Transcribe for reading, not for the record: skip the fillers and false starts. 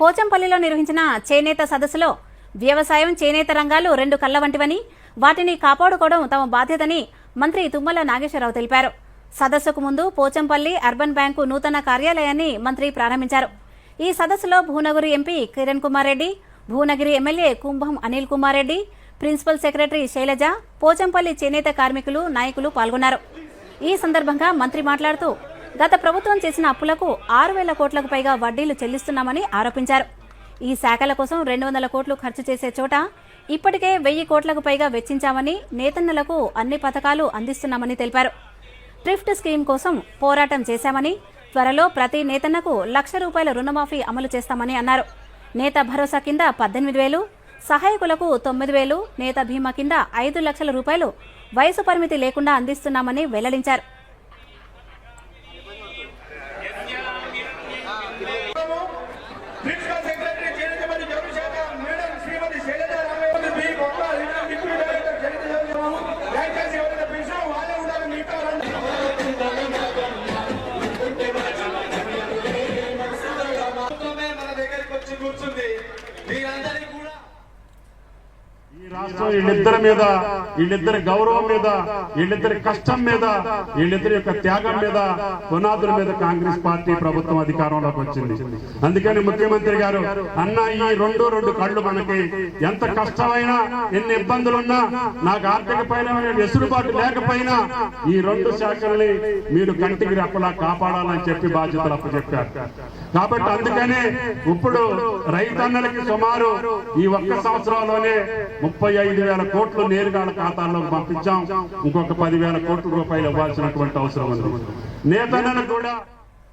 పోచంపల్లిలో నిర్వహించిన చేనేత సదస్సులో వ్యవసాయం, చేనేత రంగాలు రెండు కళ్ల వంటివని, వాటిని కాపాడుకోవడం తమ బాధ్యతని మంత్రి తుమ్మల నాగేశ్వరరావు తెలిపారు. సదస్సుకు ముందు పోచంపల్లి అర్బన్ బ్యాంకు నూతన కార్యాలయాన్ని మంత్రి ప్రారంభించారు. ఈ సదస్సులో భువనగిరి ఎంపీ కిరణ్ కుమార్ రెడ్డి, భువనగిరి ఎమ్మెల్యే కుంభం అనిల్ కుమార్ రెడ్డి, ప్రిన్సిపల్ సెక్రటరీ శైలజ, పోచంపల్లి చేనేత కార్మికులు, నాయకులు పాల్గొన్నారు. ఈ సందర్భంగా మంత్రి మాట్లాడుతూ గత ప్రభుత్వం చేసిన అప్పులకు 6,000 కోట్లకు పైగా వడ్డీలు చెల్లిస్తున్నామని ఆరోపించారు. ఈ శాఖల కోసం 200 కోట్లు ఖర్చు చేసే చోట ఇప్పటికే 1000 కోట్లకు పైగా వెచ్చించామని, నేతన్నలకు అన్ని పథకాలు అందిస్తున్నామని తెలిపారు. థ్రిఫ్ట్ స్కీమ్ కోసం పోరాటం చేశామని, త్వరలో ప్రతి నేతన్నకు ₹1,00,000 రుణమాఫీ అమలు చేస్తామని అన్నారు. నేత భరోసా కింద 18,000, సహాయకులకు 9,000, నేత బీమా కింద ₹5 లక్షల వయసు పరిమితి లేకుండా అందిస్తున్నామని వెల్లడించారు. వీళ్ళిద్దరి మీద, వీళ్ళిద్దరి గౌరవం మీద, వీళ్ళిద్దరి కష్టం మీద, వీళ్ళిద్దరి యొక్క త్యాగం మీద, పునాదుల మీద కాంగ్రెస్ పార్టీ ప్రభుత్వం అధికారంలోకి వచ్చింది. అందుకని ముఖ్యమంత్రి గారు అన్న ఈ రెండు కళ్ళు మనకి ఎంత కష్టమైనా, ఎన్ని ఇబ్బందులున్నా, నాకు ఆర్థిక పైన వెసులుబాటు లేకపోయినా ఈ 2 శాఖల్ని మీరు కంటికి రెప్పలా కాపాడాలని చెప్పి బాధ్యతలు అప్పచెప్పారు. కాబట్టి అందుకనే ఇప్పుడు రైతన్నలకి సుమారు ఈ 1 సంవత్సరంలోనే 35,000 కోట్లు నేరుగా ఖాతాల్లోకి పంపించాం. ఇంకొక 10,000 కోట్ల రూపాయలు ఇవ్వాల్సినటువంటి అవసరం ఉంది. నేతన్నలకు కూడా